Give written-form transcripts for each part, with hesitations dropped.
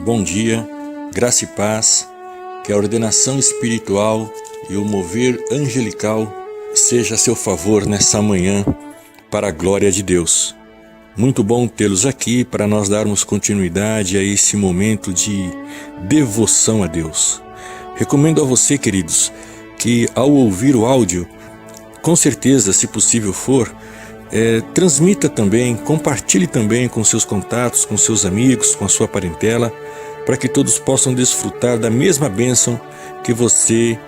Bom dia, graça e paz, que a ordenação espiritual e o mover angelical seja a seu favor nessa manhã, para a glória de Deus. Muito bom tê-los aqui para nós darmos continuidade a esse momento de devoção a Deus. Recomendo a você, queridos, que ao ouvir o áudio, com certeza, se possível for, transmita também, compartilhe também com seus contatos, com seus amigos, com a sua parentela, para que todos possam desfrutar da mesma bênção que você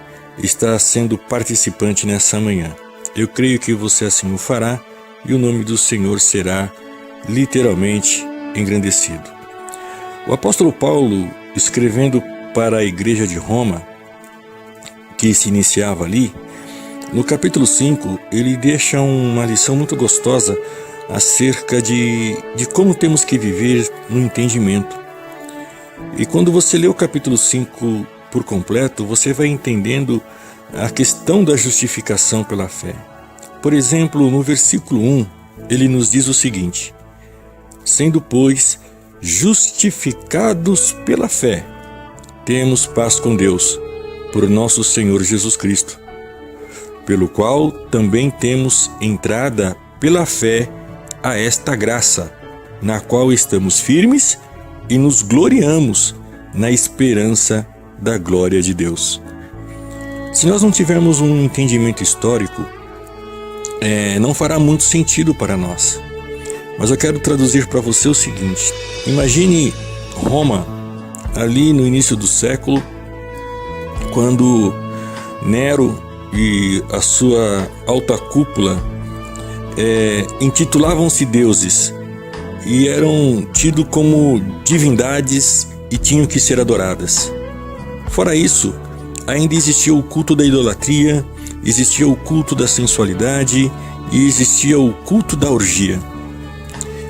está sendo participante nessa manhã. Eu creio que você assim o fará e o nome do Senhor será literalmente engrandecido. O apóstolo Paulo, escrevendo para a igreja de Roma, que se iniciava ali, no capítulo 5, ele deixa uma lição muito gostosa acerca de como temos que viver no entendimento. E quando você lê o capítulo 5 por completo, você vai entendendo a questão da justificação pela fé. Por exemplo, no versículo 1, ele nos diz o seguinte: sendo, pois, justificados pela fé, temos paz com Deus, por nosso Senhor Jesus Cristo, pelo qual também temos entrada pela fé a esta graça, na qual estamos firmes e nos gloriamos na esperança da glória de Deus. Se nós não tivermos um entendimento histórico, não fará muito sentido para nós. Mas eu quero traduzir para você o seguinte: imagine Roma, ali no início do século, quando Nero e a sua alta cúpula intitulavam-se deuses e eram tidos como divindades e tinham que ser adoradas. Fora isso, ainda existia o culto da idolatria, existia o culto da sensualidade e existia o culto da orgia.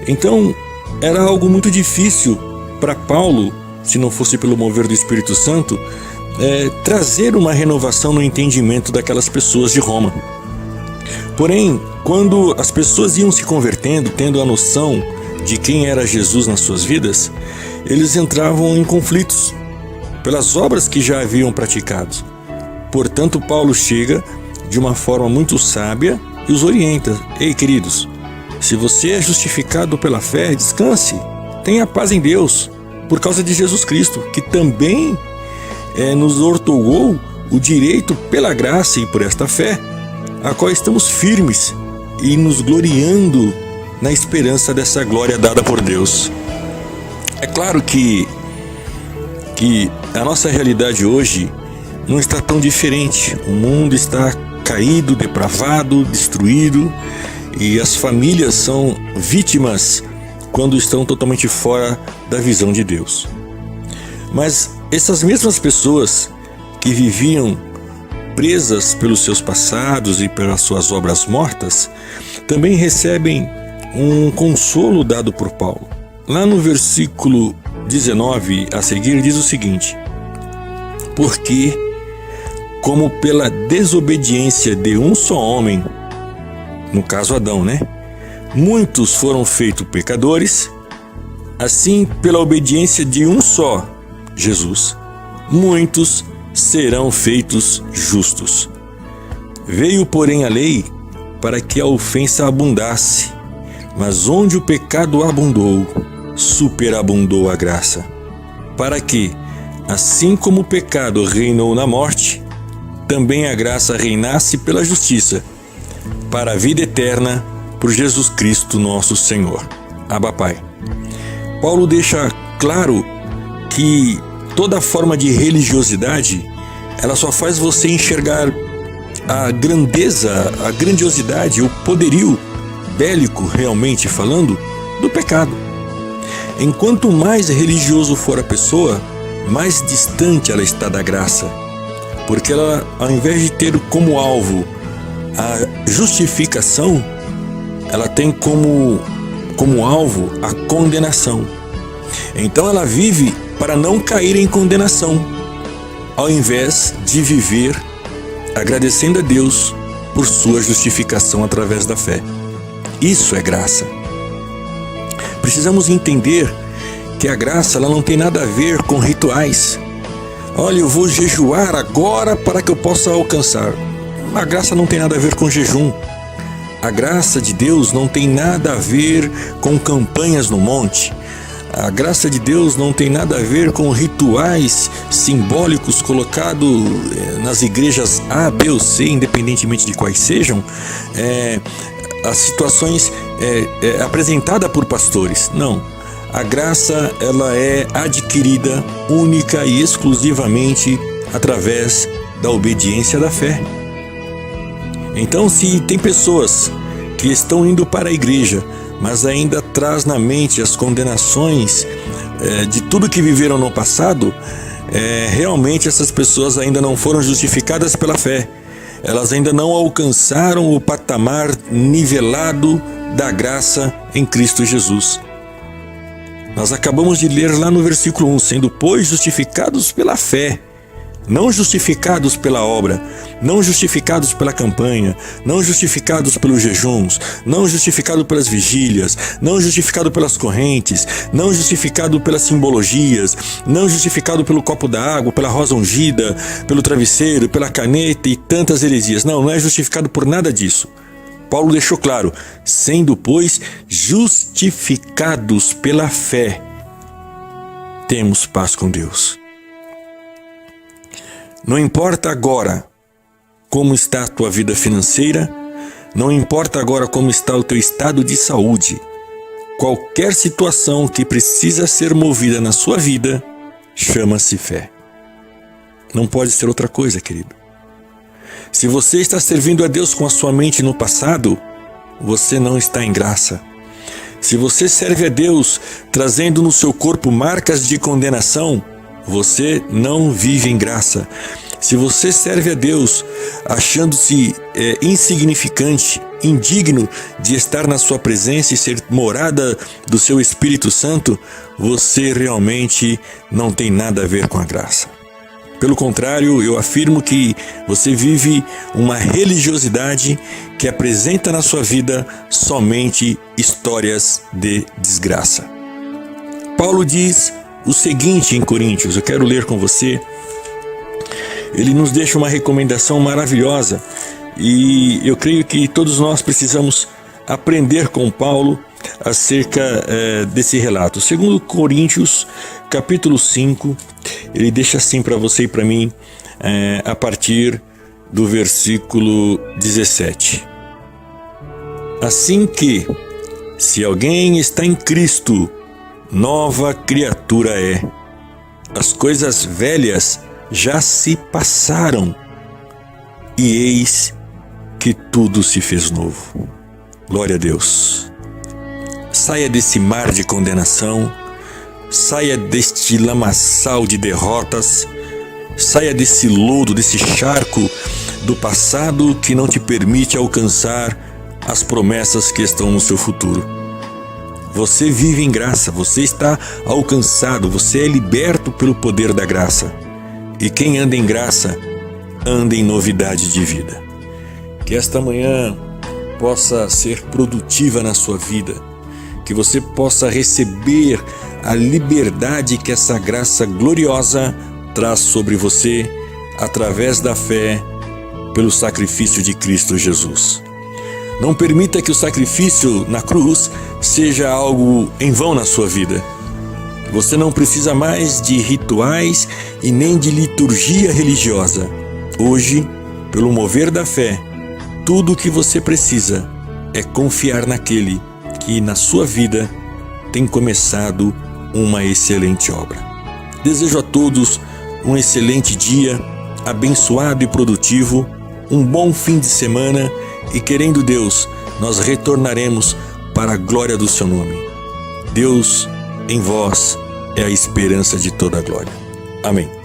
Então, era algo muito difícil para Paulo, se não fosse pelo mover do Espírito Santo, trazer uma renovação no entendimento daquelas pessoas de Roma. Porém, quando as pessoas iam se convertendo, tendo a noção de quem era Jesus nas suas vidas, eles entravam em conflitos pelas obras que já haviam praticado. Portanto, Paulo chega de uma forma muito sábia e os orienta: ei, queridos, se você é justificado pela fé, descanse, tenha paz em Deus, por causa de Jesus Cristo, que também nos outorgou o direito pela graça e por esta fé, a qual estamos firmes e nos gloriando na esperança dessa glória dada por Deus. É claro que a nossa realidade hoje não está tão diferente. O mundo está caído, depravado, destruído, e as famílias são vítimas quando estão totalmente fora da visão de Deus. Mas essas mesmas pessoas que viviam presas pelos seus passados e pelas suas obras mortas, também recebem um consolo dado por Paulo. Lá no versículo 19 a seguir diz o seguinte: porque, como pela desobediência de um só homem, no caso Adão, muitos foram feitos pecadores, assim pela obediência de um só, Jesus, muitos serão feitos justos. Veio, porém, a lei para que a ofensa abundasse, mas onde o pecado abundou, superabundou a graça, para que, assim como o pecado reinou na morte, também a graça reinasse pela justiça, para a vida eterna, por Jesus Cristo nosso Senhor. Abba, Pai. Paulo deixa claro que toda forma de religiosidade, ela só faz você enxergar a grandeza, a grandiosidade, o poderio bélico, realmente falando, do pecado. Enquanto mais religioso for a pessoa, mais distante ela está da graça, porque ela, ao invés de ter como alvo a justificação, ela tem como alvo a condenação. Então ela vive para não cair em condenação, ao invés de viver agradecendo a Deus por sua justificação através da fé. Isso é graça. Precisamos entender que a graça ela não tem nada a ver com rituais. Olha, eu vou jejuar agora para que eu possa alcançar. A graça não tem nada a ver com jejum. A graça de Deus não tem nada a ver com campanhas no monte. A graça de Deus não tem nada a ver com rituais simbólicos colocados nas igrejas A, B ou C, independentemente de quais sejam, as situações apresentadas por pastores. Não. A graça ela é adquirida única e exclusivamente através da obediência da fé. Então, se tem pessoas que estão indo para a igreja, mas ainda traz na mente as condenações de tudo que viveram no passado, realmente essas pessoas ainda não foram justificadas pela fé. Elas ainda não alcançaram o patamar nivelado da graça em Cristo Jesus. Nós acabamos de ler lá no versículo 1, sendo, pois, justificados pela fé, não justificados pela obra, não justificados pela campanha, não justificados pelos jejuns, não justificados pelas vigílias, não justificados pelas correntes, não justificados pelas simbologias, não justificados pelo copo d'água, pela rosa ungida, pelo travesseiro, pela caneta e tantas heresias. Não é justificado por nada disso. Paulo deixou claro, sendo, pois, justificados pela fé, temos paz com Deus. Não importa agora como está a tua vida financeira, não importa agora como está o teu estado de saúde. Qualquer situação que precisa ser movida na sua vida, chama-se fé. Não pode ser outra coisa, querido. Se você está servindo a Deus com a sua mente no passado, você não está em graça. Se você serve a Deus trazendo no seu corpo marcas de condenação, você não vive em graça. Se você serve a Deus achando-se insignificante, indigno de estar na sua presença e ser morada do seu Espírito Santo, você realmente não tem nada a ver com a graça. Pelo contrário, eu afirmo que você vive uma religiosidade que apresenta na sua vida somente histórias de desgraça. Paulo diz o seguinte em Coríntios, eu quero ler com você. Ele nos deixa uma recomendação maravilhosa e eu creio que todos nós precisamos aprender com Paulo acerca desse relato. Segundo Coríntios, capítulo 5, ele deixa assim para você e para mim, a partir do versículo 17. Assim que, se alguém está em Cristo, nova criatura é. As coisas velhas já se passaram, e eis que tudo se fez novo. Glória a Deus. Saia desse mar de condenação, saia deste lamaçal de derrotas, saia desse lodo, desse charco do passado que não te permite alcançar as promessas que estão no seu futuro. Você vive em graça, você está alcançado, você é liberto pelo poder da graça. E quem anda em graça, anda em novidade de vida. Que esta manhã possa ser produtiva na sua vida, que você possa receber a liberdade que essa graça gloriosa traz sobre você através da fé pelo sacrifício de Cristo Jesus. Não permita que o sacrifício na cruz seja algo em vão na sua vida. Você não precisa mais de rituais e nem de liturgia religiosa. Hoje, pelo mover da fé, tudo o que você precisa é confiar naquele que na sua vida tem começado uma excelente obra. Desejo a todos um excelente dia, abençoado e produtivo, um bom fim de semana e, querendo Deus, nós retornaremos para a glória do seu nome. Deus em vós é a esperança de toda a glória. Amém.